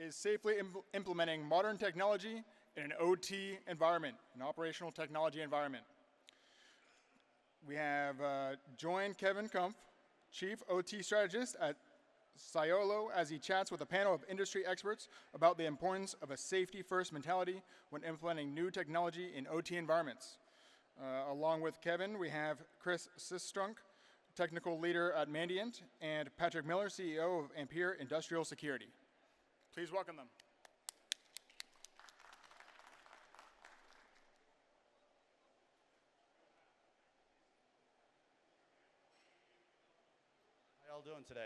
is safely implementing modern technology in an OT environment, an operational technology environment. We have joined Kevin Kumpf, Chief OT Strategist at Ciolo, as he chats with a panel of industry experts about the importance of a safety-first mentality when implementing new technology in OT environments. Along with Kevin, we have Chris Sistrunk, Technical Leader at Mandiant, and Patrick Miller, CEO of Ampere Industrial Security. Please welcome them. How y'all doing today?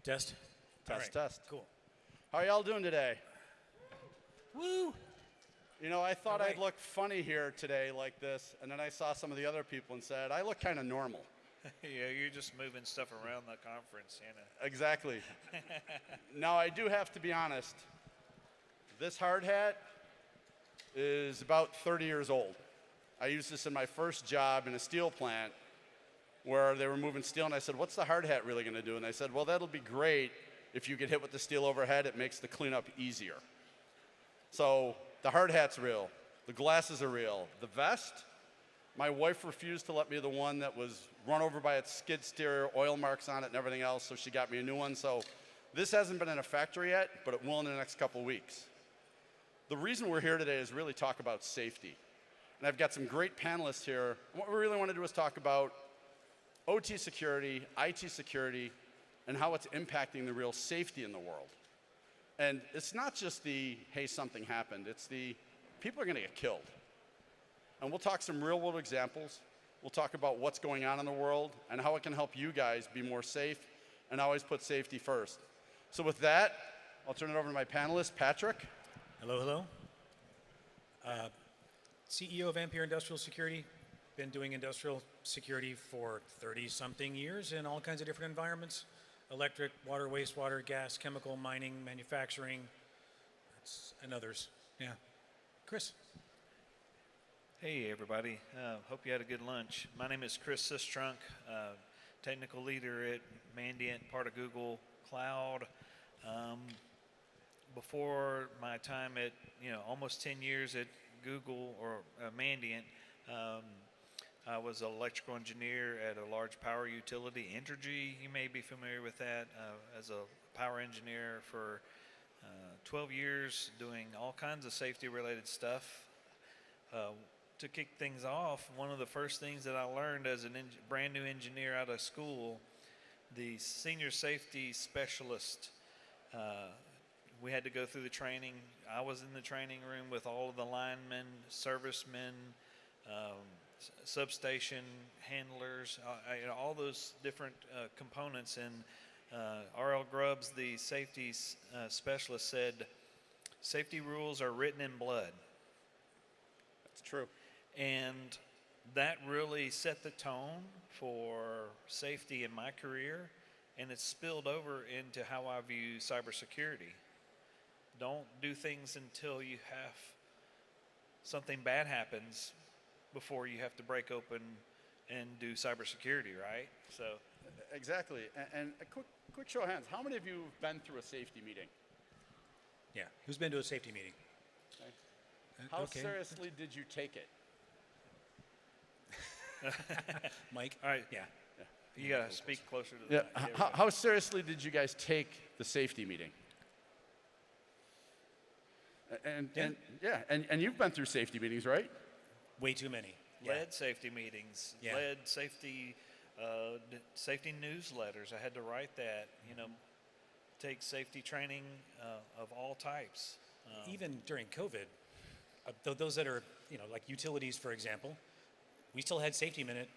Test? Test, All right. test. Cool. How are y'all doing today? Woo! You know, I thought All I'd right. look funny here today like this, and then I saw some of the other people and said, I look kind of normal. Yeah, you're just moving stuff around the conference, you know. Exactly. Now, I do have to be honest. This hard hat is about 30 years old. I used this in my first job in a steel plant where they were moving steel, and I said, what's the hard hat really going to do? And they said, well, that'll be great if you get hit with the steel overhead. It makes the cleanup easier. So the hard hat's real. The glasses are real. The vest, my wife refused to let me the one that was run over by its skid steer, oil marks on it and everything else, so she got me a new one. So this hasn't been in a factory yet, but it will in the next couple weeks. The reason we're here today is really talk about safety. And I've got some great panelists here. And what we really want to do is talk about OT security, IT security, and how it's impacting the real safety in the world. And it's not just the, hey, something happened. It's the, people are going to get killed. And we'll talk some real world examples. We'll talk about what's going on in the world and how it can help you guys be more safe and always put safety first. So with that, I'll turn it over to my panelist, Patrick. Hello, hello. CEO of Ampere Industrial Security. Been doing industrial security for 30-something years in all kinds of different environments. Electric, water, wastewater, gas, chemical, mining, manufacturing, and others. Yeah. Chris. Hey, everybody. Hope you had a good lunch. My name is Chris Sistrunk, technical leader at Mandiant, part of Google Cloud. Before my time at, almost 10 years at Google or Mandiant, I was an electrical engineer at a large power utility, Entergy. You may be familiar with that, as a power engineer for 12 years, doing all kinds of safety-related stuff. To kick things off, one of the first things that I learned as a brand new engineer out of school, the senior safety specialist, we had to go through the training. I was in the training room with all of the linemen, servicemen, substation handlers, all those different components. And R.L. Grubbs, the safety specialist, said, safety rules are written in blood. That's true. And that really set the tone for safety in my career, and it's spilled over into how I view cybersecurity. Don't do things until you have something bad happens before you have to break open and do cybersecurity, right? So Exactly. And a quick show of hands. How many of you have been through a safety meeting? Yeah. Who's been to a safety meeting? How Okay. seriously did you take it? Mike? all right, Yeah. you gotta speak closer to the Yeah. mic. How seriously did you guys take the safety meeting? And you've been through safety meetings, right? Way too many. Yeah. Lead safety meetings, Yeah. lead safety, safety newsletters. I had to write that. Take safety training of all types. Even during COVID, those that are, like utilities, for example, we still had safety minute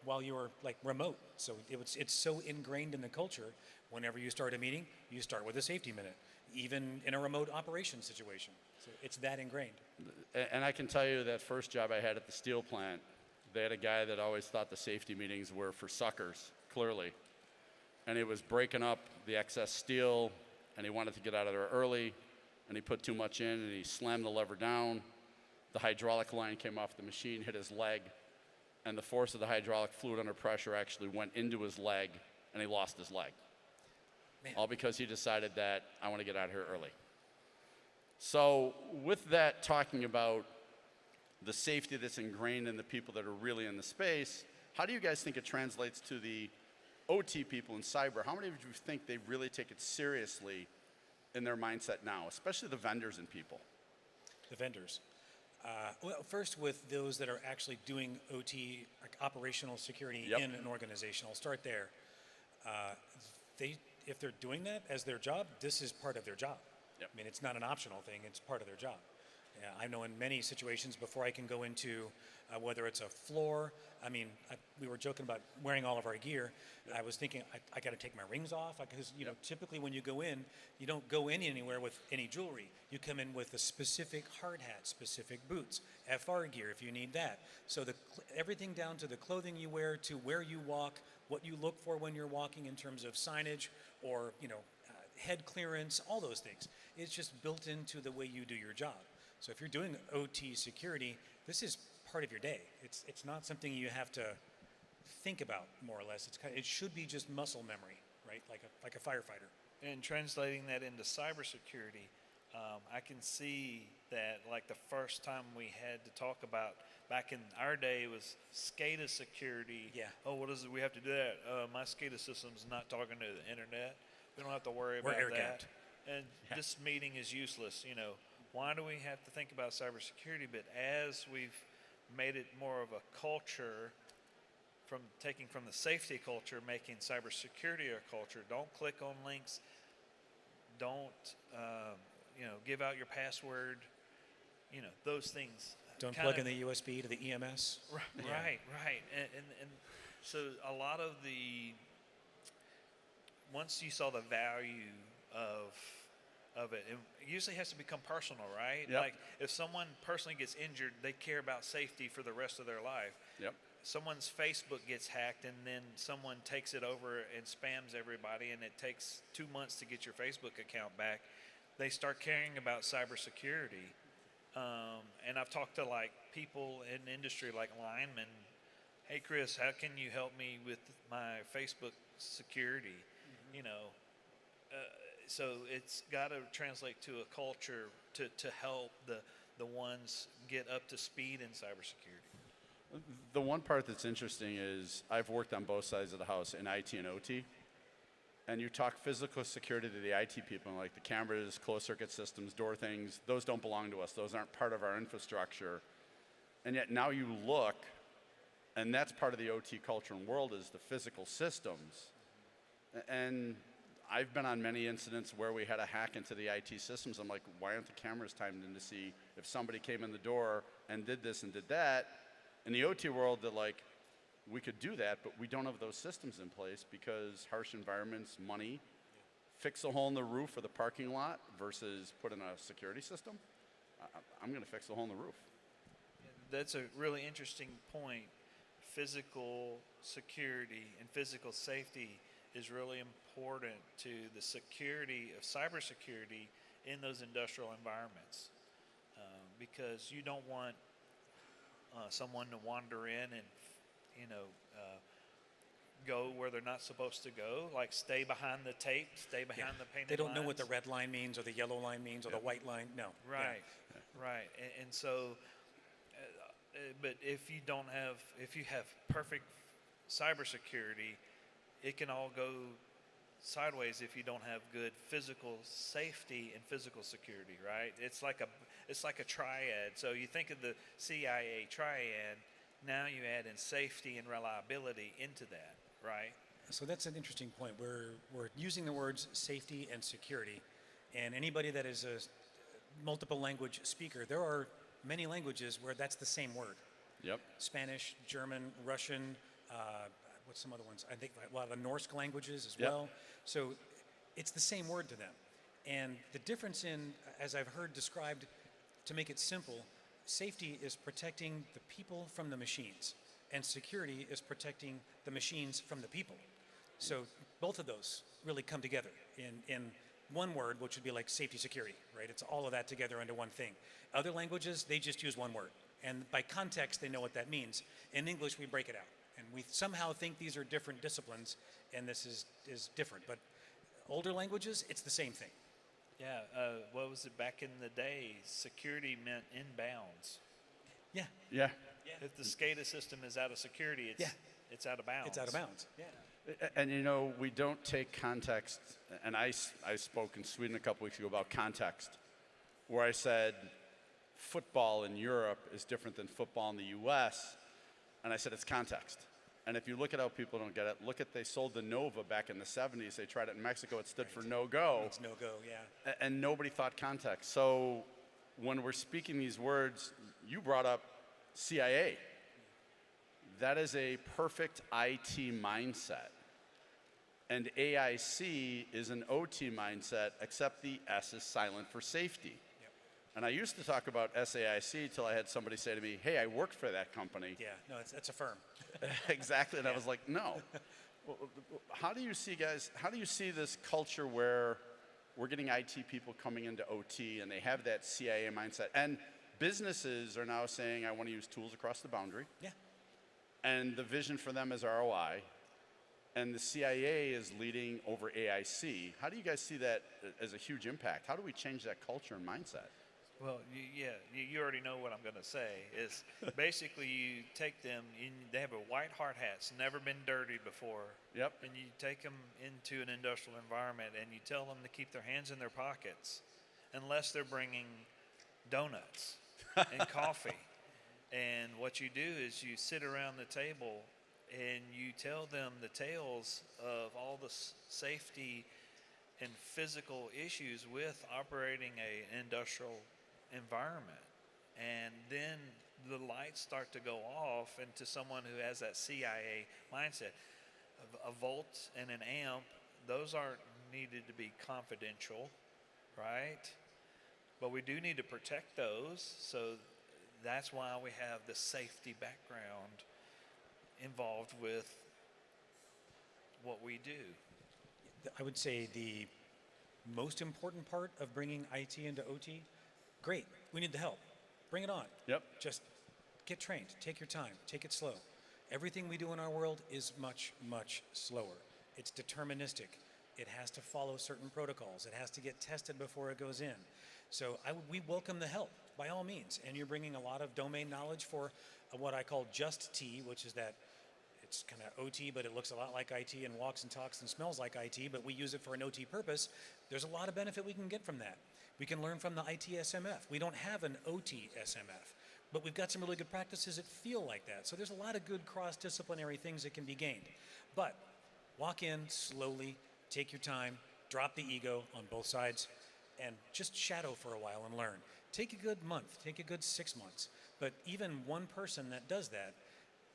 while you were like remote. So it's so ingrained in the culture. Whenever you start a meeting, you start with a safety minute, even in a remote operation situation. So it's that ingrained. And I can tell you that first job I had at the steel plant, they had a guy that always thought the safety meetings were for suckers, clearly. And he was breaking up the excess steel, and he wanted to get out of there early, and he put too much in, and he slammed the lever down. The hydraulic line came off the machine, hit his leg, and the force of the hydraulic fluid under pressure actually went into his leg, and he lost his leg. Man. All because he decided that I want to get out of here early. So with that, talking about the safety that's ingrained in the people that are really in the space, how do you guys think it translates to the OT people in cyber? How many of you think they really take it seriously in their mindset now, especially the vendors and people? The vendors. Well, first with those that are actually doing OT, like operational security Yep. in an organization. I'll start there. If they're doing that as their job, this is part of their job. Yep. I mean, it's not an optional thing, it's part of their job. Yeah, I know in many situations before I can go into whether it's a floor, we were joking about wearing all of our gear. I was thinking, I got to take my rings off because, you know, typically when you go in, you don't go in anywhere with any jewelry. You come in with a specific hard hat, specific boots, FR gear if you need that. So everything down to the clothing you wear, to where you walk, what you look for when you're walking in terms of signage or, you know, head clearance, all those things. It's just built into the way you do your job. So if you're doing OT security, this is part of your day. It's not something you have to think about, more or less. It should be just muscle memory, right? Like a firefighter. And translating that into cybersecurity, I can see that like the first time we had to talk about back in our day was SCADA security. Yeah. Oh, what is it? We have to do that. My SCADA system's not talking to the internet. We don't have to worry We're about air that. gapped. And this meeting is useless. You know, why do we have to think about cybersecurity? But as we've made it more of a culture, from taking from the safety culture, making cybersecurity a culture. Don't click on links. Don't give out your password. You know, those things. Don't kind plug of- in the USB to the EMS. Right. And so a lot of the, once you saw the value of it, it usually has to become personal, right? Yep. Like if someone personally gets injured, they care about safety for the rest of their life. Yep. Someone's Facebook gets hacked and then someone takes it over and spams everybody and it takes 2 months to get your Facebook account back. They start caring about cybersecurity. And I've talked to like people in the industry like linemen. Hey Chris, how can you help me with my Facebook security? Mm-hmm. You know, so it's got to translate to a culture to help the ones get up to speed in cybersecurity. The one part that's interesting is I've worked on both sides of the house in IT and OT. And you talk physical security to the IT people, like the cameras, closed circuit systems, door things, those don't belong to us. Those aren't part of our infrastructure. And yet now you look, and that's part of the OT culture and world is the physical systems. And I've been on many incidents where we had a hack into the IT systems. I'm like, why aren't the cameras timed in to see if somebody came in the door and did this and did that? In the OT world, they're like, we could do that, but we don't have those systems in place because harsh environments, money, fix a hole in the roof or the parking lot versus put in a security system. I'm going to fix the hole in the roof. That's a really interesting point. Physical security and physical safety is really important to the security of cybersecurity in those industrial environments, because you don't want someone to wander in and go where they're not supposed to go, like stay behind the tape, stay behind the painted They don't know what the lines. red line means or the yellow line means or the white line. No. Right, right. And so, but if you have perfect cybersecurity, it can all go sideways if you don't have good physical safety and physical security, right? It's like a triad. So you think of the CIA triad, now you add in safety and reliability into that, right? So that's an interesting point. We're using the words safety and security, and anybody that is a multiple language speaker, there are many languages where that's the same word. Yep. Spanish, German, Russian, what's some other ones? I think a lot of the Norse languages as Yep. well. So it's the same word to them. And the difference in, as I've heard described, to make it simple, safety is protecting the people from the machines, and security is protecting the machines from the people. So both of those really come together in one word, which would be like safety security, right? It's all of that together into one thing. Other languages, they just use one word. And by context, they know what that means. In English, we break it out. And we somehow think these are different disciplines, and this is different. But older languages, it's the same thing. Yeah, what was it back in the day? Security meant inbounds. Yeah, Yeah. If the SCADA system is out of security, it's out of bounds. it's out of bounds. Yeah. And you know, we don't take context, and I spoke in Sweden a couple weeks ago about context, where I said football in Europe is different than football in the US, and I said it's context. And if you look at how people don't get it, look at they sold the Nova back in the 70s. They tried it in Mexico. It stood for no go. It's no go, yeah. And nobody thought context. So when we're speaking these words, you brought up CIA. That is a perfect IT mindset. And AIC is an OT mindset, except the S is silent for safety. Yep. And I used to talk about SAIC till I had somebody say to me, hey, I worked for that company. Yeah, no, it's a firm. Exactly, and I was like, no. How do you see, guys, how do you see this culture where we're getting IT people coming into OT and they have that CIA mindset? And businesses are now saying, I want to use tools across the boundary. Yeah. And the vision for them is ROI. And the CIA is leading over AIC. How do you guys see that as a huge impact? How do we change that culture and mindset? Well, you already know what I'm going to say. Is basically you take them, they have a white hard hat, it's never been dirty before. Yep. And you take them into an industrial environment and you tell them to keep their hands in their pockets unless they're bringing donuts and coffee. And what you do is you sit around the table and you tell them the tales of all the safety and physical issues with operating an industrial environment. And then the lights start to go off, and to someone who has that CIA mindset, a volt and an amp, those aren't needed to be confidential, right? But we do need to protect those, so that's why we have the safety background involved with what we do. I would say the most important part of bringing IT into OT, great, we need the help. Bring it on. Yep. Just get trained, take your time, take it slow. Everything we do in our world is much, much slower. It's deterministic. It has to follow certain protocols. It has to get tested before it goes in. So we welcome the help, by all means. And you're bringing a lot of domain knowledge for what I call just T, which is that it's kind of OT, but it looks a lot like IT and walks and talks and smells like IT, but we use it for an OT purpose. There's a lot of benefit we can get from that. We can learn from the IT SMF. We don't have an OT SMF, but we've got some really good practices that feel like that. So there's a lot of good cross-disciplinary things that can be gained. But walk in slowly, take your time, drop the ego on both sides, and just shadow for a while and learn. Take a good month, take a good 6 months. But even one person that does that,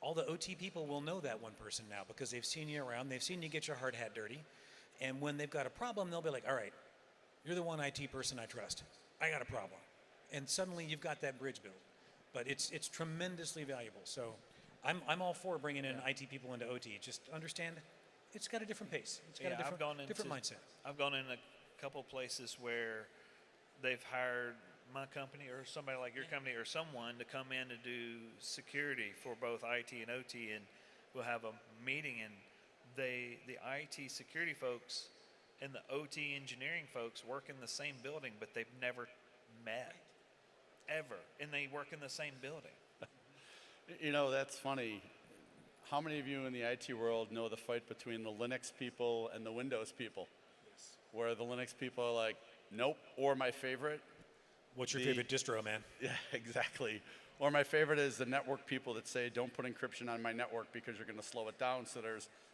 all the OT people will know that one person now because they've seen you around, they've seen you get your hard hat dirty, and when they've got a problem, they'll be like, all right, you're the one IT person I trust. I got a problem. And suddenly you've got that bridge built. But it's tremendously valuable. So I'm all for bringing in IT people into OT. Just understand it's got a different pace. It's got a different mindset. I've gone in a couple places where they've hired my company or somebody like your company or someone to come in to do security for both IT and OT, and we'll have a meeting, and the IT security folks and the OT engineering folks work in the same building, but they've never met ever, and they work in the same building. You know, that's funny. How many of you in the IT world know the fight between the Linux people and the Windows people? Yes. Where the Linux people are like, nope, or my favorite. What's your favorite distro, man? Yeah, exactly. Or my favorite is the network people that say, don't put encryption on my network because you're going to slow it down. So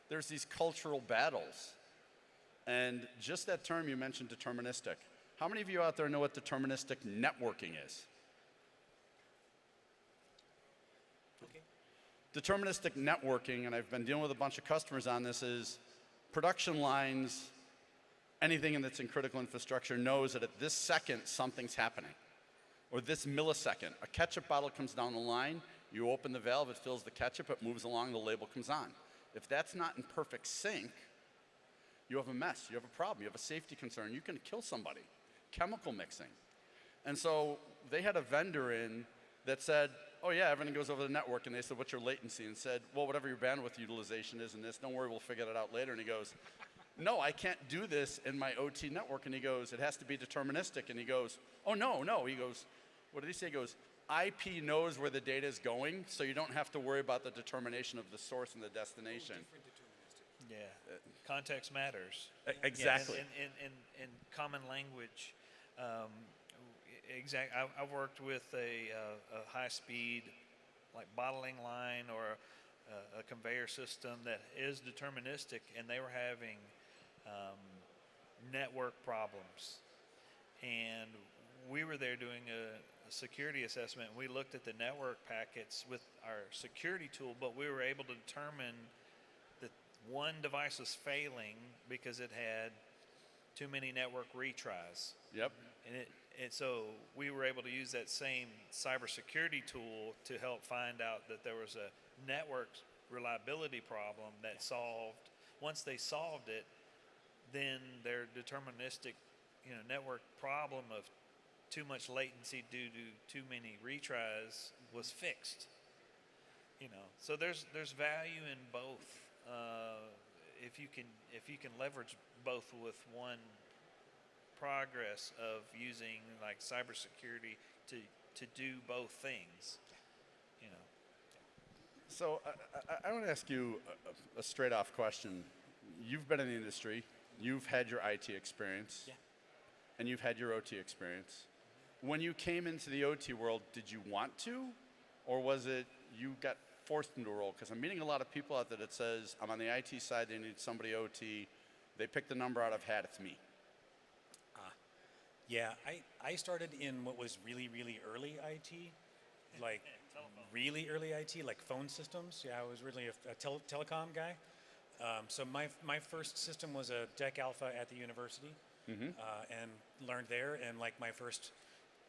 there's these cultural battles. And just that term you mentioned, deterministic. How many of you out there know what deterministic networking is? Okay. Deterministic networking, and I've been dealing with a bunch of customers on this, is production lines, anything that's in critical infrastructure knows that at this second something's happening. Or this millisecond, a ketchup bottle comes down the line, you open the valve, it fills the ketchup, it moves along, the label comes on. If that's not in perfect sync, you have a mess, you have a problem, you have a safety concern, you can kill somebody. Chemical mixing. And so they had a vendor in that said, oh yeah, everything goes over the network. And they said, what's your latency? And said, well, whatever your bandwidth utilization is in this, don't worry, we'll figure that out later. And he goes, no, I can't do this in my OT network. And he goes, it has to be deterministic. And he goes, oh, no. He goes, what did he say? He goes, IP knows where the data is going, so you don't have to worry about the determination of the source and the destination. Yeah, context matters. Exactly. Yeah, and common language. I've worked with a high-speed, like bottling line or a conveyor system that is deterministic, and they were having network problems. And we were there doing a security assessment, and we looked at the network packets with our security tool, but we were able to determine that one device was failing because it had too many network retries. Yep. And so we were able to use that same cybersecurity tool to help find out that there was a network reliability problem that solved. Once they solved it, then their deterministic, network problem of too much latency due to too many retries was fixed. So there's value in both. If you can leverage both with one progress of using like cybersecurity to do both things. So I want to ask you a straight off question. You've been in the industry, you've had your IT experience, Yeah. and you've had your OT experience. When you came into the OT world, did you want to, or was it you got forced into a role? Because I'm meeting a lot of people out there that says, I'm on the IT side, they need somebody OT, they pick the number out of hat, it's me. Yeah, I started in what was really, really early IT, like really early IT, like phone systems. Yeah, I was really a telecom guy. So my first system was a DEC Alpha at the university, and learned there. And like my first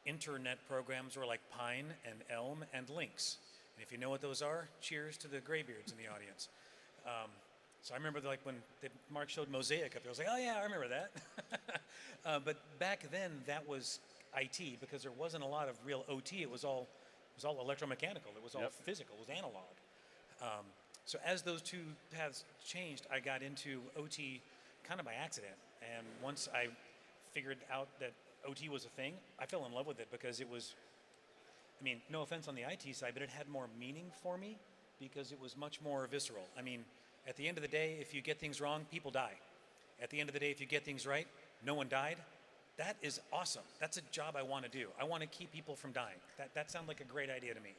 internet programs were like Pine and Elm and Lynx. And if you know what those are, cheers to the graybeards in the audience. So I remember like when Mark showed Mosaic up there, I was like, oh yeah, I remember that. But back then that was IT because there wasn't a lot of real OT. It was all electromechanical. It was all physical. It was analog. So as those two paths changed, I got into OT kind of by accident. And once I figured out that OT was a thing, I fell in love with it because it was, no offense on the IT side, but it had more meaning for me because it was much more visceral. At the end of the day, if you get things wrong, people die. At the end of the day, if you get things right, no one died. That is awesome. That's a job I want to do. I want to keep people from dying. That sounds like a great idea to me.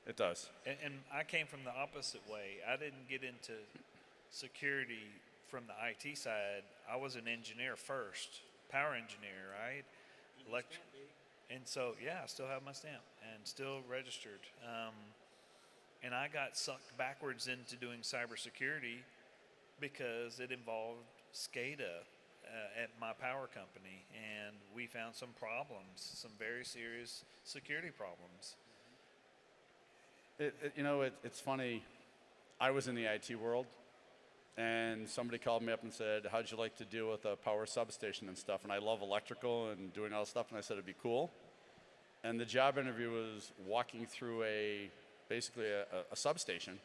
It does. And I came from the opposite way. I didn't get into security from the IT side. I was an engineer first, power engineer, right? And so, yeah, I still have my stamp and still registered. And I got sucked backwards into doing cybersecurity because it involved SCADA at my power company, and we found some problems, some very serious security problems. It's funny. I was in the IT world, and somebody called me up and said, how'd you like to deal with a power substation and stuff? And I love electrical and doing all this stuff, and I said it'd be cool. And the job interview was walking through basically a substation,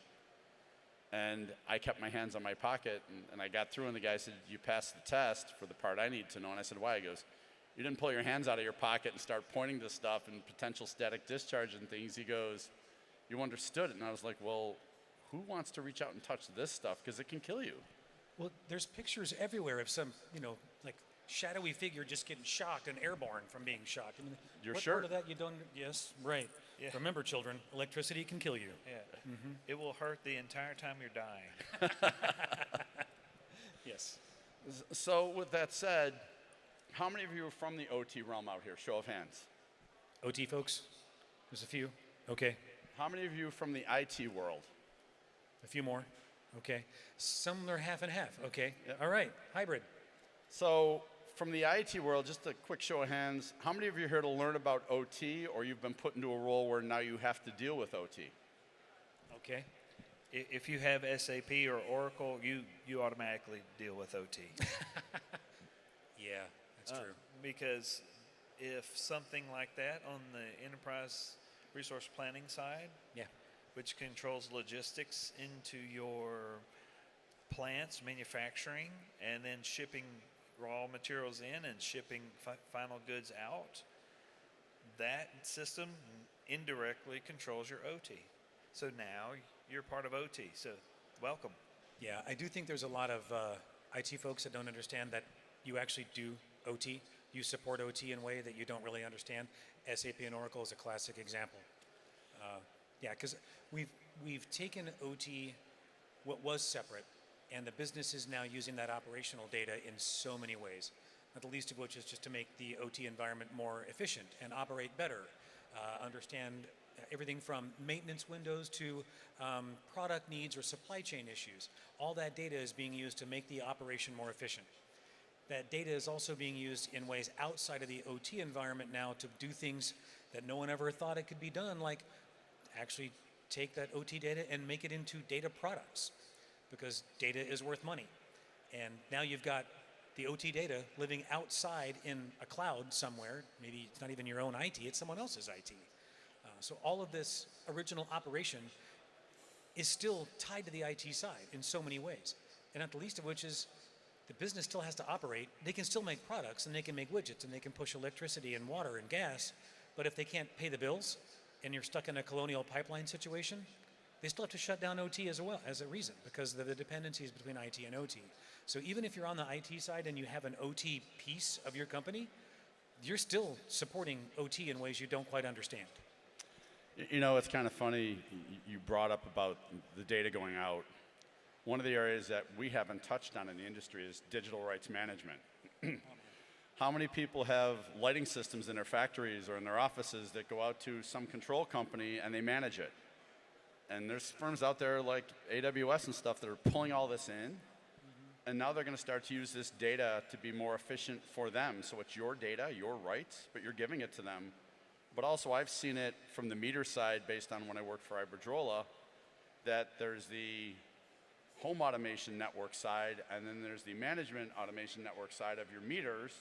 and I kept my hands on my pocket, and I got through, and the guy said, you passed the test for the part I need to know. And I said, why? He goes, you didn't pull your hands out of your pocket and start pointing to stuff and potential static discharge and things. He goes, you understood it. And I was like, well, who wants to reach out and touch this stuff? Because it can kill you. Well, there's pictures everywhere of some, like shadowy figure just getting shocked and airborne from being shocked. Your what shirt. part of that you don't? Yes, right. Yeah. Remember, children, electricity can kill you. Yeah, It will hurt the entire time you're dying. Yes. So with that said, how many of you are from the OT realm out here? Show of hands. OT folks, there's a few. Okay, How many of you are from the IT world? a few more. Okay, some are half and half. Okay, Yep. all right, hybrid. So from the IT world, just a quick show of hands, how many of you are here to learn about OT, or you've been put into a role where now you have to deal with OT? Okay, If you have SAP or Oracle, you automatically deal with OT. yeah, that's true. Because if something like that on the enterprise resource planning side, Yeah. which controls logistics into your plants, manufacturing, and then shipping raw materials in and shipping final goods out. That system indirectly controls your OT. So now you're part of OT. So welcome. Yeah, I do think there's a lot of IT folks that don't understand that you actually do OT. You support OT in a way that you don't really understand. SAP and Oracle is a classic example. Yeah, because we've taken OT, what was separate, and the business is now using that operational data in so many ways. Not the least of which is just to make the OT environment more efficient and operate better. Understand everything from maintenance windows to product needs or supply chain issues. All that data is being used to make the operation more efficient. That data is also being used in ways outside of the OT environment now to do things that no one ever thought it could be done, like actually take that OT data and make it into data products, because data is worth money. And now you've got the OT data living outside in a cloud somewhere. Maybe it's not even your own IT, it's someone else's IT. So all of this original operation is still tied to the IT side in so many ways. And not the least of which is the business still has to operate. They can still make products and they can make widgets and they can push electricity and water and gas, but if they can't pay the bills and you're stuck in a colonial pipeline situation, they still have to shut down OT as well, as a reason, because of the dependencies between IT and OT. So even if you're on the IT side and you have an OT piece of your company, you're still supporting OT in ways you don't quite understand. You know, it's kind of funny you brought up about the data going out. One of the areas that we haven't touched on in the industry is digital rights management. How many people have lighting systems in their factories or in their offices that go out to some control company and they manage it? And there's firms out there like AWS and stuff that are pulling all this in, and now they're going to start to use this data to be more efficient for them. So it's your data, your rights, but you're giving it to them. But also I've seen it from the meter side based on when I worked for Iberdrola, that there's the home automation network side, and then there's the management automation network side of your meters,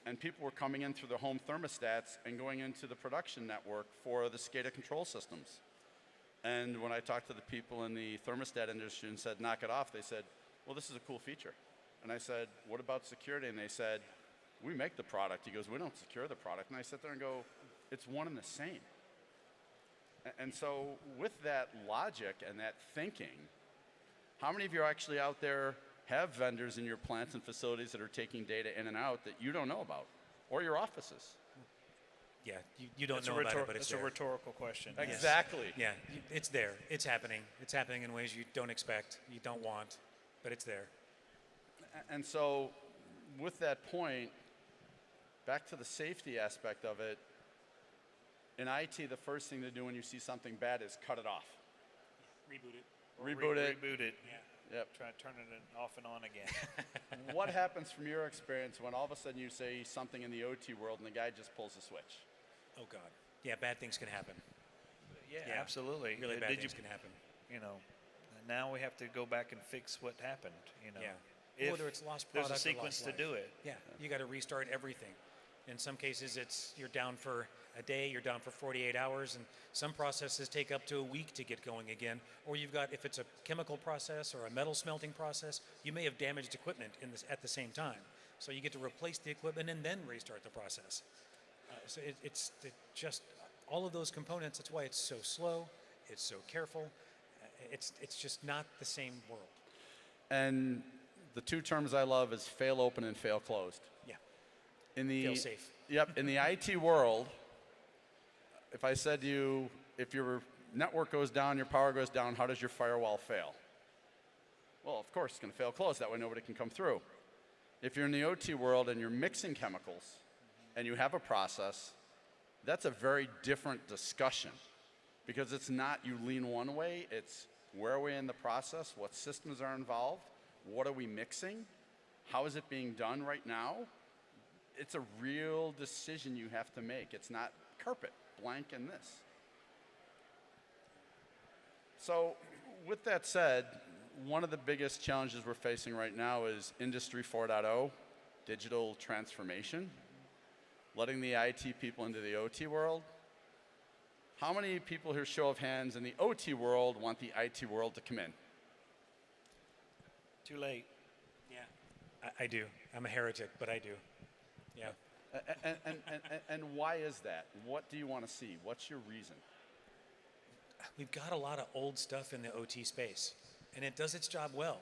and people were coming in through their home thermostats and going into the production network for the SCADA control systems. And when I talked to the people in the thermostat industry and said, knock it off, they said, well, this is a cool feature. And I said, what about security? And they said, we make the product. He goes, we don't secure the product. And I sit there and go, it's one and the same. And so with that logic and that thinking, how many of you are actually out there have vendors in your plants and facilities that are taking data in and out that you don't know about, or your offices? Yeah, you don't know about it, but it's That's there. a rhetorical question. Exactly. Yeah, it's there. It's happening. It's happening in ways you don't expect, you don't want, but it's there. And so with that point, back to the safety aspect of it, in IT, the first thing to do when you see something bad is cut it off. Reboot it. Reboot it. Reboot it. Yeah. Yep. Try turning it off and on again. What happens from your experience when all of a sudden you say something in the OT world and the guy just pulls the switch? Oh God. Yeah, bad things can happen. Yeah, Yeah, absolutely. Really bad Did things you, can happen. you know, now we have to go back and fix what happened. You know, Yeah. if Whether it's lost there's product a or sequence lost to life. do it. Yeah, you got to restart everything. In some cases, you're down for a day, you're down for 48 hours, and some processes take up to a week to get going again. Or you've got, if it's a chemical process or a metal smelting process, you may have damaged equipment at the same time. So you get to replace the equipment and then restart the process. So it's just all of those components. That's why it's so slow. It's so careful. It's just not the same world. And the two terms I love is fail open and fail closed. Yeah. In the Fail safe. Yep. In the IT world, if I said to you, if your network goes down, your power goes down, how does your firewall fail? Well, of course, it's going to fail closed. That way nobody can come through. If you're in the OT world and you're mixing chemicals and you have a process, that's a very different discussion, because it's not you lean one way, it's where are we in the process, what systems are involved, what are we mixing, how is it being done right now? It's a real decision you have to make. It's not carpet, blank, and this. So with that said, one of the biggest challenges we're facing right now is Industry 4.0, digital transformation, letting the IT people into the OT world. How many people here, show of hands, in the OT world want the IT world to come in? Too late. Yeah. I do. I'm a heretic, but I do. Yeah. And why is that? What do you want to see? What's your reason? We've got a lot of old stuff in the OT space, and it does its job well,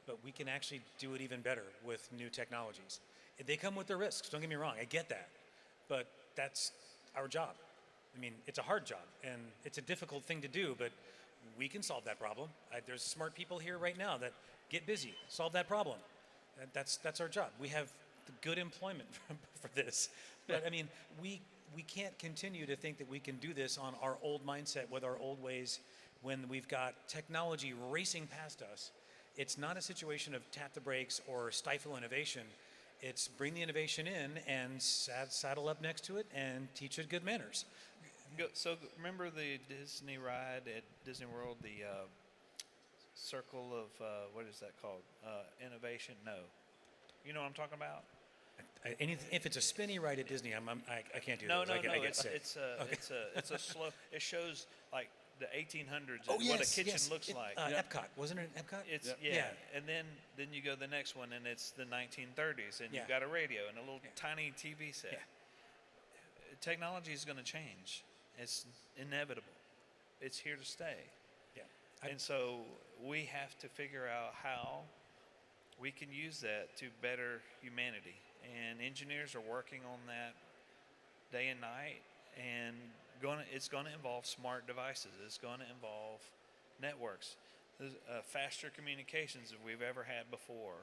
but we can actually do it even better with new technologies. They come with their risks, don't get me wrong, I get that, but that's our job. I mean, it's a hard job, and it's a difficult thing to do, but we can solve that problem. There's smart people here right now that get busy, solve that problem. That's our job. We have good employment for this, but I mean, we can't continue to think that we can do this on our old mindset with our old ways when we've got technology racing past us. It's not a situation of tap the brakes or stifle innovation. It's bring the innovation in and saddle up next to it and teach it good manners. So remember the Disney ride at Disney World, the circle of, what is that called? Innovation? No. You know what I'm talking about? If it's a spinny ride at Disney, I can't do No, those. no, I no. get sick. It's a slow. It shows like the 1800s Oh, and what a yes, kitchen yes. looks like. Epcot, wasn't it Epcot? It's Yep. yeah. And then you go to the next one and it's the 1930s and Yeah. you've got a radio and a little tiny TV set. Yeah. Technology is going to change. It's inevitable. It's here to stay. Yeah. And so we have to figure out how we can use that to better humanity. And engineers are working on that day and night. And it's going to involve smart devices. It's going to involve networks. There's, faster communications than we've ever had before.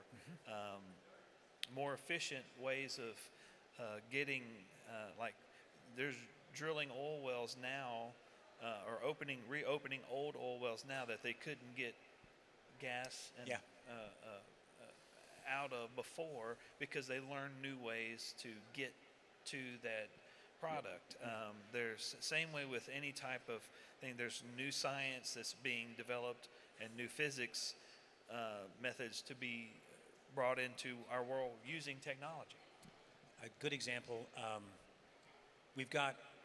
More efficient ways of getting, like there's drilling oil wells now, or reopening old oil wells now that they couldn't get gas and Yeah. out of before because they learned new ways to get to that product. There's same way with any type of thing. There's new science that's being developed and new physics methods to be brought into our world using technology. A good example,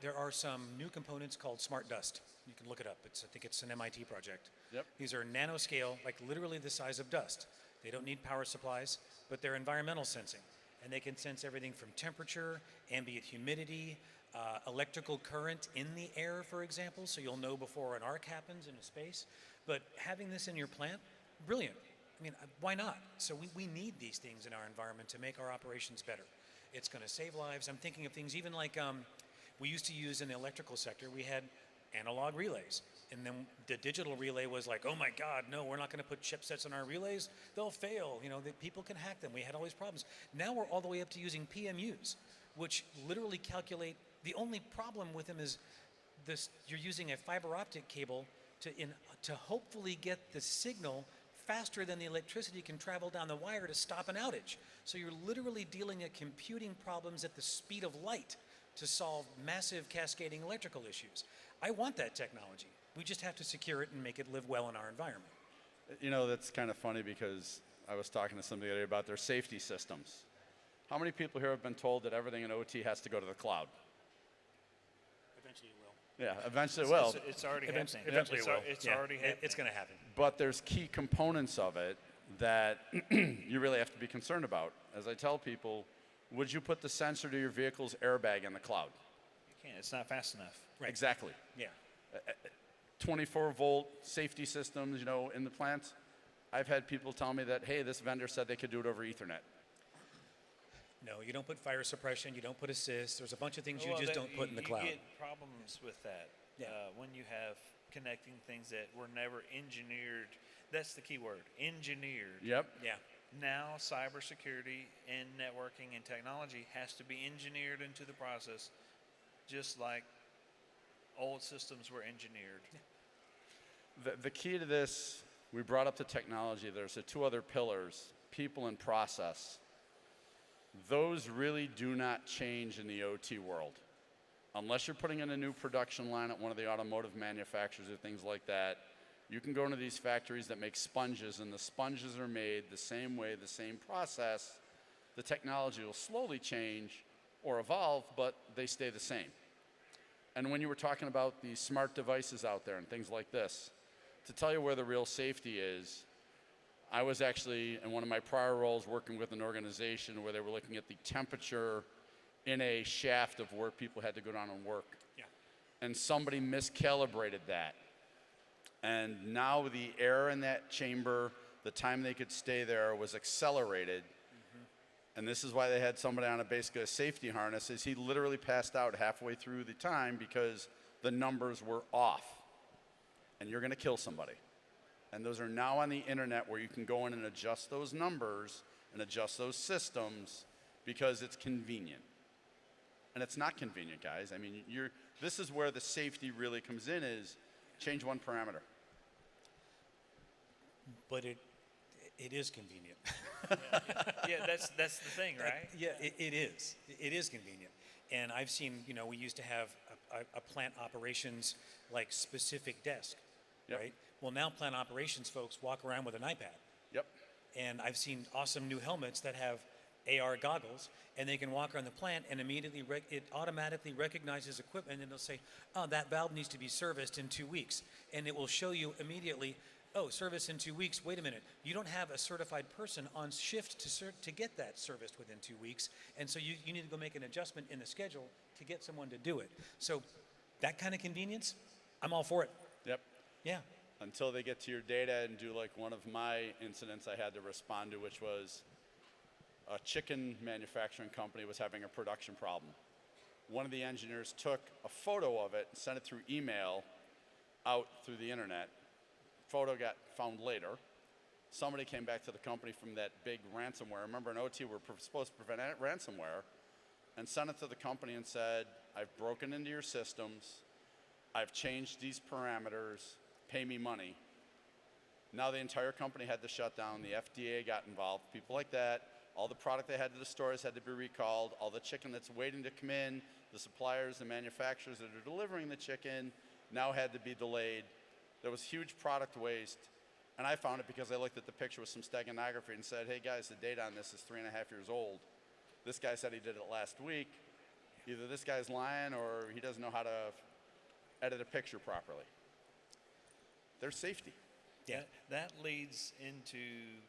there are some new components called Smart Dust. You can look it up. I think it's an MIT project. Yep. These are nanoscale, like literally the size of dust. They don't need power supplies, but they're environmental sensing. And they can sense everything from temperature, ambient humidity, electrical current in the air, for example, so you'll know before an arc happens in a space. But having this in your plant, brilliant. I mean, why not? So we need these things in our environment to make our operations better. It's going to save lives. I'm thinking of things even like we used to use in the electrical sector, we had analog relays. And then the digital relay was like, oh my God, no, we're not going to put chipsets in our relays. They'll fail. You know, people can hack them. We had all these problems. Now we're all the way up to using PMUs, which literally calculate. The only problem with them is this: you're using a fiber optic cable to hopefully get the signal faster than the electricity can travel down the wire to stop an outage. So you're literally dealing with computing problems at the speed of light to solve massive cascading electrical issues. I want that technology. We just have to secure it and make it live well in our environment. You know, that's kind of funny because I was talking to somebody the other day about their safety systems. How many people here have been told that everything in OT has to go to the cloud? Eventually it will. Yeah, eventually it will. It's already happening. Eventually it will. It's Yeah, already happening. It's going to happen. But there's key components of it that you really have to be concerned about. As I tell people, would you put the sensor to your vehicle's airbag in the cloud? You can't. It's not fast enough. Right. Exactly. Yeah. 24-volt safety systems, you know, in the plants. I've had people tell me that, hey, this vendor said they could do it over Ethernet. No, you don't put fire suppression. You don't put assist. There's a bunch of things you Well, just that- don't put in the you cloud. get problems with that Yeah. when you have connecting things that were never engineered. That's the key word, engineered. Yep. Yeah. Now, cybersecurity and networking and technology has to be engineered into the process, just like old systems were engineered. The key to this, we brought up the technology. There's the two other pillars, people and process. Those really do not change in the OT world. Unless you're putting in a new production line at one of the automotive manufacturers or things like that, you can go into these factories that make sponges, and the sponges are made the same way, the same process. The technology will slowly change or evolve, but they stay the same. And when you were talking about the smart devices out there and things like this, to tell you where the real safety is, I was actually in one of my prior roles working with an organization where they were looking at the temperature in a shaft of where people had to go down and work. Yeah. And somebody miscalibrated that. And now the air in that chamber, the time they could stay there was accelerated. And this is why they had somebody on basically a safety harness, is he literally passed out halfway through the time because the numbers were off. And you're gonna kill somebody. And those are now on the internet where you can go in and adjust those numbers and adjust those systems because it's convenient. And it's not convenient, guys. I mean, this is where the safety really comes in, is change one parameter. But it is convenient. Yeah, that's the thing, right? Yeah, it is. It is convenient. And I've seen, we used to have a plant operations like specific desk, Yep. right? Well, now plant operations folks walk around with an iPad. Yep. And I've seen awesome new helmets that have AR goggles, and they can walk around the plant and immediately it automatically recognizes equipment, and it'll say, "Oh, that valve needs to be serviced in 2 weeks," and it will show you immediately, "Oh, service in 2 weeks. Wait a minute, you don't have a certified person on shift to get that serviced within 2 weeks, and so you need to go make an adjustment in the schedule to get someone to do it." So that kind of convenience, I'm all for it. Yep. Yeah. Until they get to your data and do like one of my incidents I had to respond to, which was a chicken manufacturing company was having a production problem. One of the engineers took a photo of it and sent it through email out through the internet. Photo got found later. Somebody came back to the company from that big ransomware. Remember, in OT, we're supposed to prevent ransomware, and sent it to the company and said, "I've broken into your systems. I've changed these parameters. Pay me money." Now the entire company had to shut down. The FDA got involved, people like that. All the product they had to the stores had to be recalled. All the chicken that's waiting to come in, the suppliers, the manufacturers that are delivering the chicken now had to be delayed. There was huge product waste. And I found it because I looked at the picture with some steganography and said, "Hey guys, the data on this is 3.5 years old. This guy said he did it last week. Either this guy's lying or he doesn't know how to edit a picture properly." There's safety. Yeah. That leads into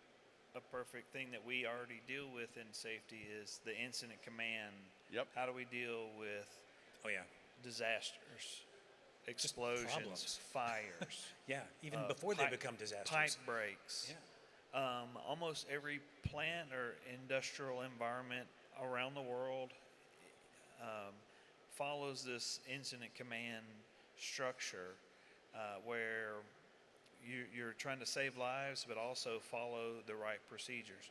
a perfect thing that we already deal with in safety is the incident command. Yep. How do we deal with Oh, yeah. disasters, explosions, problems. fires, Yeah. Even before they become disasters. pipe breaks? Yeah. Almost every plant or industrial environment around the world follows this incident command structure where you're trying to save lives, but also follow the right procedures.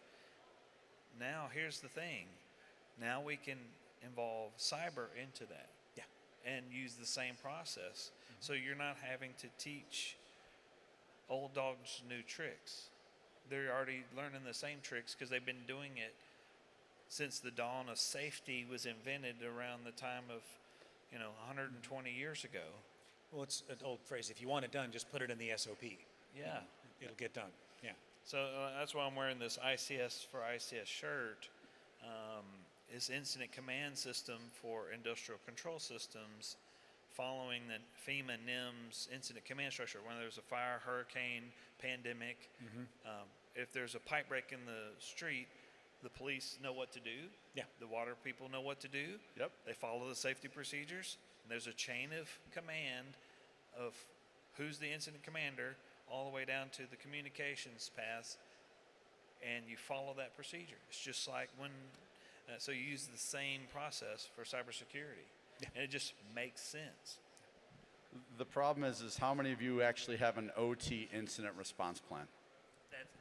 Now, here's the thing. Now we can involve cyber into that. Yeah. And use the same process. So you're not having to teach old dogs new tricks. They're already learning the same tricks because they've been doing it since the dawn of safety was invented around the time of, 120 years ago. Well, it's an old phrase. If you want it done, just put it in the SOP. Yeah. It'll get done. Yeah. So that's why I'm wearing this ICS for ICS shirt. Is incident command system for industrial control systems, following the FEMA NIMS incident command structure. When there's a fire, hurricane, pandemic, if there's a pipe break in the street, the police know what to do. Yeah. The water people know what to do. Yep. They follow the safety procedures. And there's a chain of command of who's the incident commander all the way down to the communications paths, and you follow that procedure. It's just like when, so you use the same process for cybersecurity, and it just makes sense. The problem is how many of you actually have an OT incident response plan?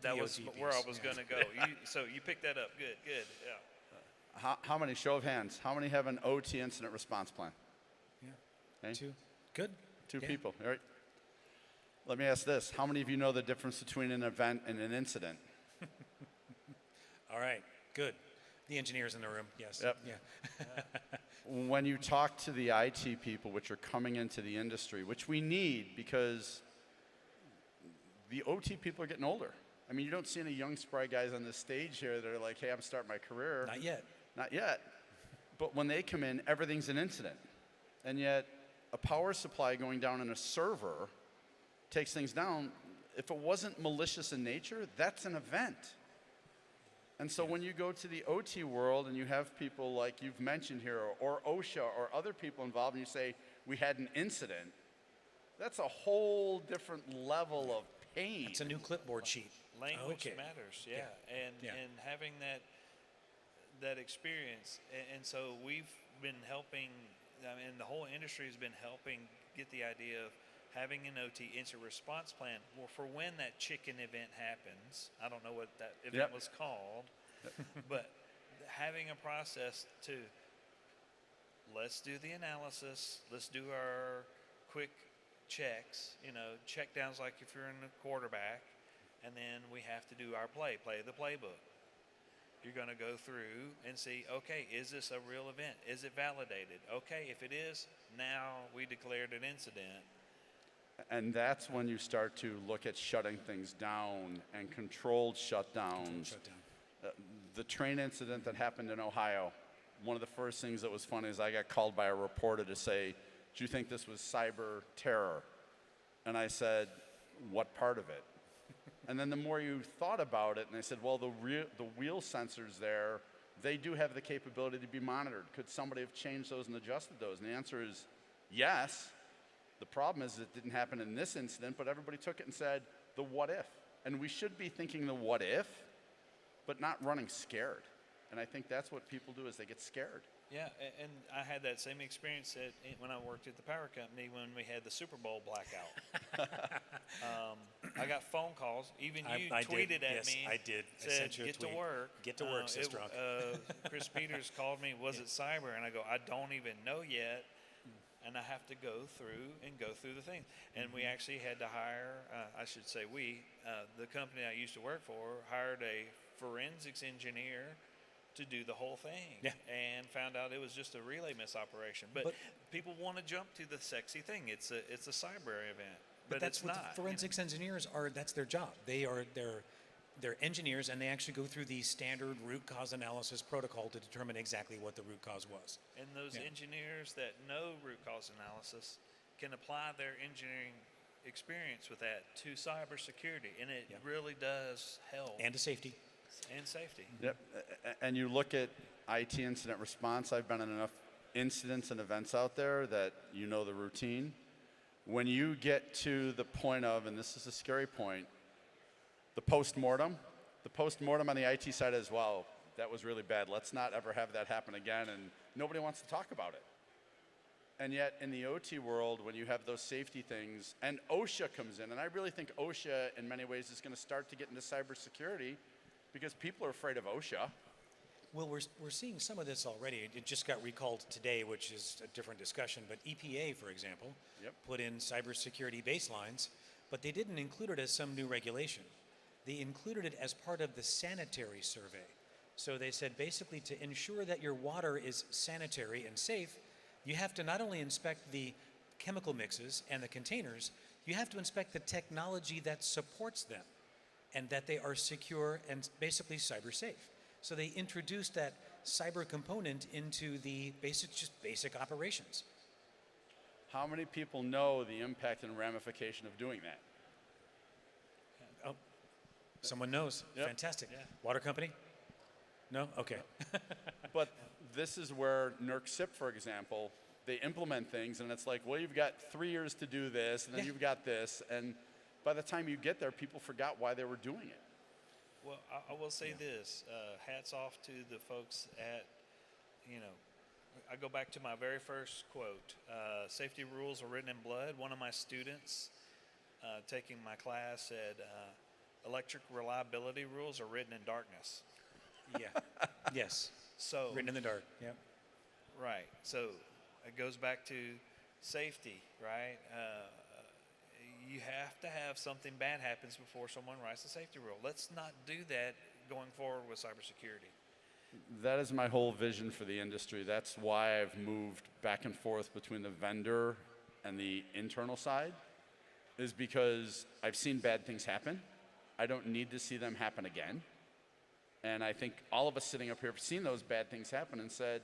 That was DOT where I piece, was yeah. going to go. So you picked that up. Good, yeah. How many, show of hands, how many have an OT incident response plan? Yeah. Okay. Two. Good. Two Yeah. people, all right. Let me ask this. How many of you know the difference between an event and an incident? All right. Good. The engineers in the room. Yes. Yep. Yeah. When you talk to the IT people, which are coming into the industry, which we need because the OT people are getting older. I mean, you don't see any young, spry guys on this stage here that are like, "Hey, I'm starting my career." Not yet. Not yet. But when they come in, everything's an incident. And yet, a power supply going down in a server takes things down. If it wasn't malicious in nature, that's an event. And so when you go to the OT world and you have people like you've mentioned here, or OSHA, or other people involved, and you say, we had an incident, that's a whole different level of pain. It's a new clipboard sheet. Language Okay. matters, Yeah. Yeah. and having that experience, and so we've been helping. I mean, the whole industry has been helping get the idea of having an OT incident response plan for when that chicken event happens. I don't know what that event Yep. was called, but having a process to let's do the analysis, let's do our quick checks, check downs like if you're in the quarterback, and then we have to do our play the playbook. You're going to go through and see, okay, is this a real event? Is it validated? Okay, if it is, now we declared an incident. And that's when you start to look at shutting things down and controlled shutdowns. Shut down. The train incident that happened in Ohio, one of the first things that was funny is I got called by a reporter to say, do you think this was cyber terror? And I said, what part of it? And then the more you thought about it, and I said, well, the wheel sensors there, they do have the capability to be monitored. Could somebody have changed those and adjusted those? And the answer is yes. The problem is it didn't happen in this incident, but everybody took it and said, the what if? And we should be thinking the what if, but not running scared. And I think that's what people do is they get scared. Yeah, and I had that same experience when I worked at the power company when we had the Super Bowl blackout. I got phone calls. Even you I tweeted did. at Yes, me. I did. I Said, sent you a get to tweet. work. Get to work, says Drunk. Chris Peters called me. Was it cyber? And I go, I don't even know yet. And I have to go through the thing. And we actually had to hire, I should say the company I used to work for hired a forensics engineer to do the whole thing. Yeah. And found out it was just a relay miss operation. But people want to jump to the sexy thing. It's a cyber event. But that's it's what not. the forensics engineers are. That's their job. They're engineers, and they actually go through the standard root cause analysis protocol to determine exactly what the root cause was. And those engineers that know root cause analysis can apply their engineering experience with that to cybersecurity, and it really does help. And to safety. And safety. Yep. And you look at IT incident response, I've been in enough incidents and events out there that you know the routine. When you get to the point of, and this is a scary point, the post-mortem on the IT side as well, that was really bad. Let's not ever have that happen again, and nobody wants to talk about it. And yet in the OT world, when you have those safety things, and OSHA comes in, and I really think OSHA in many ways is going to start to get into cybersecurity because people are afraid of OSHA. Well, we're seeing some of this already. It just got recalled today, which is a different discussion. But EPA, for example, put in cybersecurity baselines, but they didn't include it as some new regulation. They included it as part of the sanitary survey. So they said basically to ensure that your water is sanitary and safe, you have to not only inspect the chemical mixes and the containers, you have to inspect the technology that supports them and that they are secure and basically cyber safe. So they introduced that cyber component into the basic operations. How many people know the impact and ramification of doing that? Oh, someone knows. Yep. Fantastic. Yeah. Water company? No? Okay. But this is where NERC CIP, for example, they implement things, and it's like, well, you've got 3 years to do this, and then you've got this, and by the time you get there, people forgot why they were doing it. Well, I will say this, hats off to the folks at, I go back to my very first quote, safety rules are written in blood. One of my students taking my class said, electric reliability rules are written in darkness. Yeah. Yes. So Written in the dark. Yeah. right. So it goes back to safety, right? You have to have something bad happens before someone writes a safety rule. Let's not do that going forward with cybersecurity. That is my whole vision for the industry. That's why I've moved back and forth between the vendor and the internal side, is because I've seen bad things happen. I don't need to see them happen again. And I think all of us sitting up here have seen those bad things happen and said,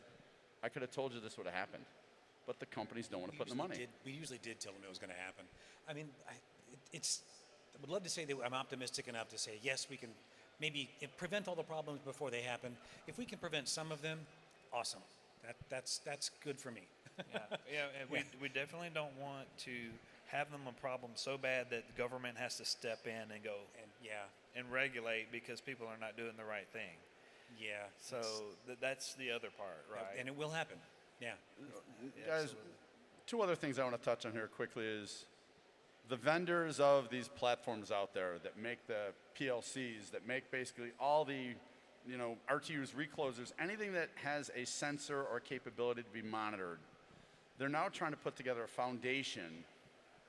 I could have told you this would have happened. but the companies don't want to put in the money. We usually did tell them it was going to happen. I mean, I would love to say that I'm optimistic enough to say, yes, we can maybe prevent all the problems before they happen. If we can prevent some of them, awesome. That's good for me. And we definitely don't want to have them a problem so bad that the government has to step in and go and regulate because people are not doing the right thing. Yeah. So that's the other part, right? And it will happen. Yeah. Guys, Absolutely. two other things I want to touch on here quickly is the vendors of these platforms out there that make the PLCs, that make basically all the RTUs, reclosers, anything that has a sensor or capability to be monitored. They're now trying to put together a foundation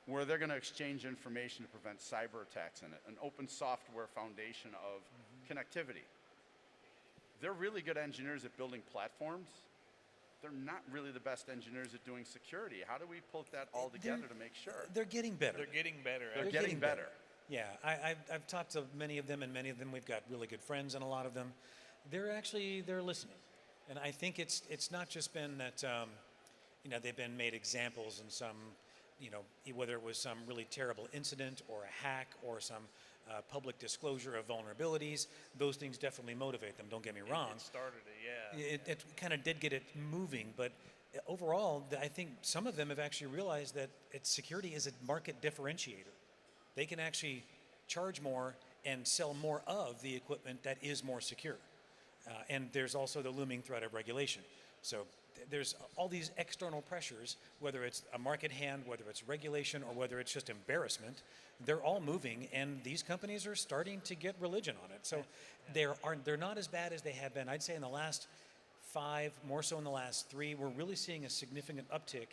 where they're going to exchange information to prevent cyber attacks in it, an open software foundation of connectivity. They're really good engineers at building platforms. They're not really the best engineers at doing security. How do we put that all together to make sure? They're getting better. They're getting better. They're actually. getting better. Yeah, I've talked to many of them, and many of them we've got really good friends, and a lot of them, they're listening, and I think it's not just been that they've been made examples in some whether it was some really terrible incident or a hack or some public disclosure of vulnerabilities. Those things definitely motivate them. Don't get me wrong. It started it, yeah. It kind of did get it moving, but overall, I think some of them have actually realized that security is a market differentiator. They can actually charge more and sell more of the equipment that is more secure. And there's also the looming threat of regulation. So there's all these external pressures, whether it's a market hand, whether it's regulation, or whether it's just embarrassment. They're all moving, and these companies are starting to get religion on it. So they're not as bad as they have been. I'd say in the last 5, more so in the last 3, we're really seeing a significant uptick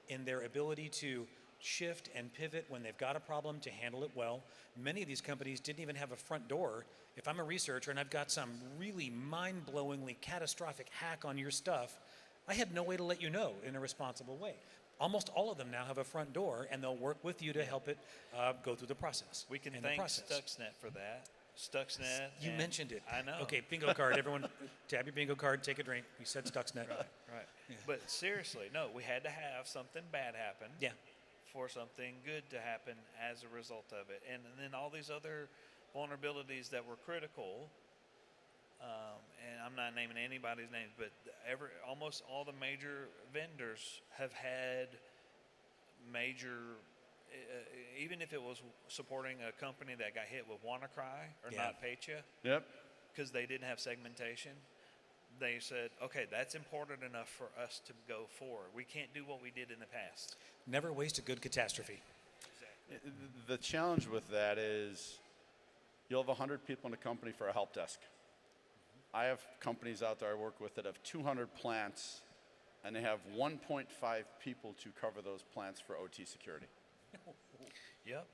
in their ability to shift and pivot when they've got a problem to handle it well. Many of these companies didn't even have a front door. If I'm a researcher and I've got some really mind-blowingly catastrophic hack on your stuff, I have no way to let you know in a responsible way. Almost all of them now have a front door, and they'll work with you to help it go through the process. We can And thank Stuxnet for that. Stuxnet. You mentioned it. I know. Okay, bingo card. Everyone, tab your bingo card, take a drink. We said Stuxnet. Right. But seriously, no, we had to have something bad happen. Yeah. For something good to happen as a result of it. And then all these other vulnerabilities that were critical, and I'm not naming anybody's names, but almost all the major vendors have had major, even if it was supporting a company that got hit with WannaCry or NotPetya, because they didn't have segmentation, they said, okay, that's important enough for us to go forward. We can't do what we did in the past. Never waste a good catastrophe. The challenge with that is you'll have 100 people in a company for a help desk. I have companies out there I work with that have 200 plants, and they have 1.5 people to cover those plants for OT security. Yep.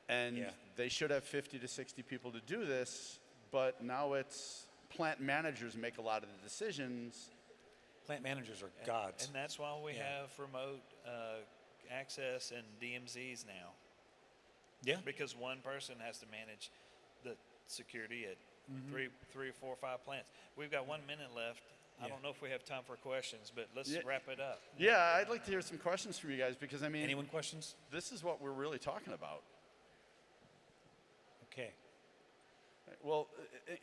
And they should have 50 to 60 people to do this, but now it's plant managers make a lot of the decisions. Plant managers are gods. And that's why we have remote access and DMZs now. Yeah. Because one person has to manage the security at 3, 4, 5 plants. We've got 1 minute left. I don't know if we have time for questions, but let's wrap it up. Yeah, I'd like to hear some questions from you guys because, I mean, Anyone questions? this is what we're really talking about. Okay. Well,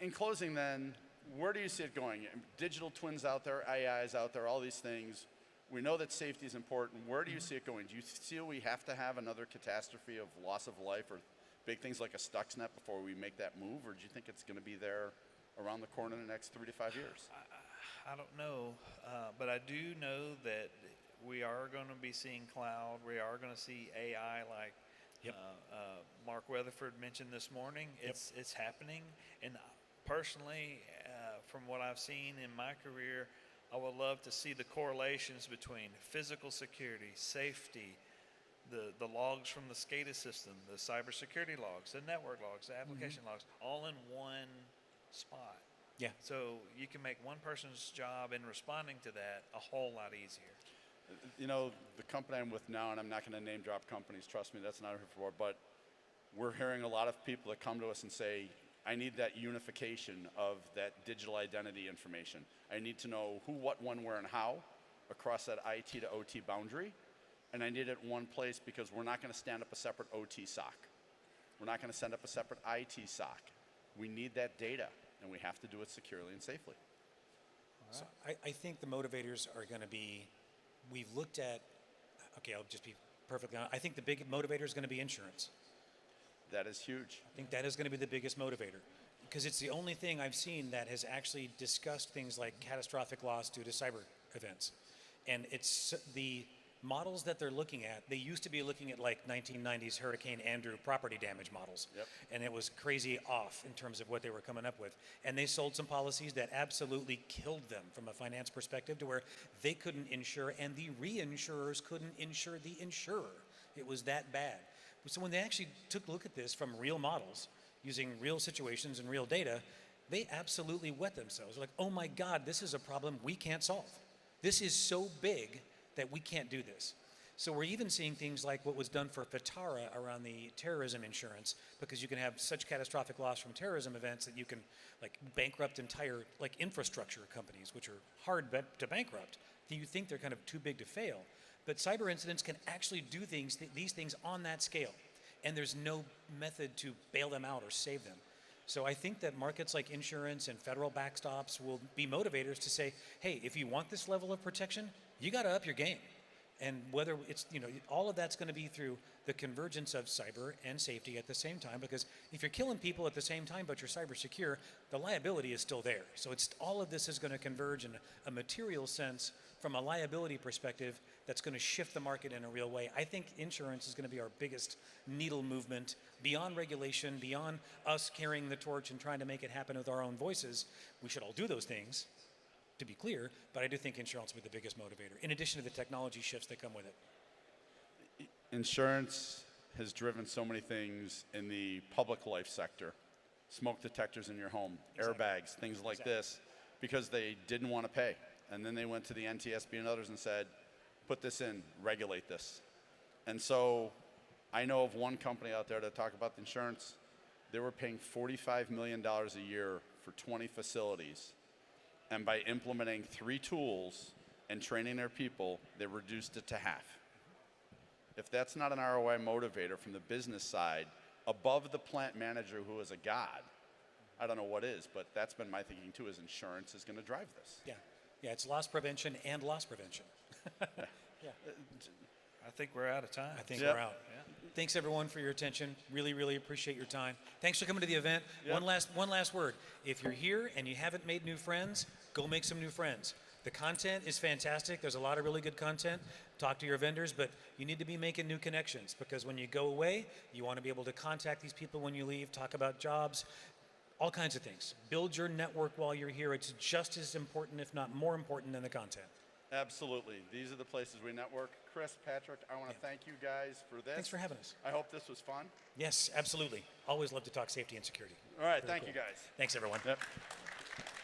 in closing then, where do you see it going? Digital twins out there, AI is out there, all these things. We know that safety is important. Where do you see it going? Do you feel we have to have another catastrophe of loss of life or big things like a Stuxnet before we make that move? Or do you think it's going to be there around the corner in the next 3 to 5 years? I don't know, but I do know that we are going to be seeing cloud. We are going to see AI like Mark Weatherford mentioned this morning. It's happening. And personally, from what I've seen in my career, I would love to see the correlations between physical security, safety, the logs from the SCADA system, the cybersecurity logs, the network logs, the application logs, all in one spot. Yeah. So you can make one person's job in responding to that a whole lot easier. You know, the company I'm with now, and I'm not going to name drop companies, trust me, that's not here for, but we're hearing a lot of people that come to us and say, I need that unification of that digital identity information. I need to know who, what, when, where, and how across that IT to OT boundary. And I need it in one place because we're not going to stand up a separate OT SOC. We're not going to send up a separate IT SOC. We need that data, and we have to do it securely and safely. So I think the motivators are going to be, we've looked at, okay, I'll just be perfectly honest. I think the big motivator is going to be insurance. That is huge. I think that is going to be the biggest motivator because it's the only thing I've seen that has actually discussed things like catastrophic loss due to cyber events. And it's the models that they're looking at, they used to be looking at like 1990s Hurricane Andrew property damage models. Yep. And it was crazy off in terms of what they were coming up with. And they sold some policies that absolutely killed them from a finance perspective to where they couldn't insure and the reinsurers couldn't insure the insurer. It was that bad. So when they actually took a look at this from real models, using real situations and real data, they absolutely wet themselves. They're like, oh my God, this is a problem we can't solve. This is so big that we can't do this. So we're even seeing things like what was done for FITARA around the terrorism insurance, because you can have such catastrophic loss from terrorism events that you can like bankrupt entire like infrastructure companies, which are hard to bankrupt. You think they're kind of too big to fail. But cyber incidents can actually do things, these things on that scale. And there's no method to bail them out or save them. So I think that markets like insurance and federal backstops will be motivators to say, hey, if you want this level of protection, you got to up your game. And whether it's, you know, all of that's going to be through the convergence of cyber and safety at the same time, because if you're killing people at the same time but you're cyber secure, the liability is still there. So it's all of this is going to converge in a material sense from a liability perspective that's going to shift the market in a real way. I think insurance is going to be our biggest needle movement beyond regulation, beyond us carrying the torch and trying to make it happen with our own voices. We should all do those things, to be clear, but I do think insurance will be the biggest motivator, in addition to the technology shifts that come with it. Insurance has driven so many things in the public life sector. Smoke detectors in your home, Exactly. airbags, things like this, because they didn't want to pay. And then they went to the NTSB and others and said, put this in, regulate this. And so I know of one company out there to talk about the insurance. They were paying $45 million a year for 20 facilities. And by implementing 3 tools and training their people, they reduced it to half. If that's not an ROI motivator from the business side, above the plant manager who is a god, I don't know what is, but that's been my thinking too, is insurance is going to drive this. Yeah, it's loss prevention and loss prevention. I think we're out of time. I think Yep. we're out. Yeah. Thanks everyone for your attention. Really, really appreciate your time. Thanks for coming to the event. Yep. One last word. If you're here and you haven't made new friends, go make some new friends. The content is fantastic. There's a lot of really good content. Talk to your vendors, but you need to be making new connections, because when you go away, you want to be able to contact these people when you leave, talk about jobs, all kinds of things. Build your network while you're here. It's just as important, if not more important, than the content. Absolutely. These are the places we network. Chris, Patrick, I want to thank you guys for this. Thanks for having us. I hope this was fun. Yes, absolutely. Always love to talk safety and security. All right, Very thank you cool. guys. Thanks everyone. Yep.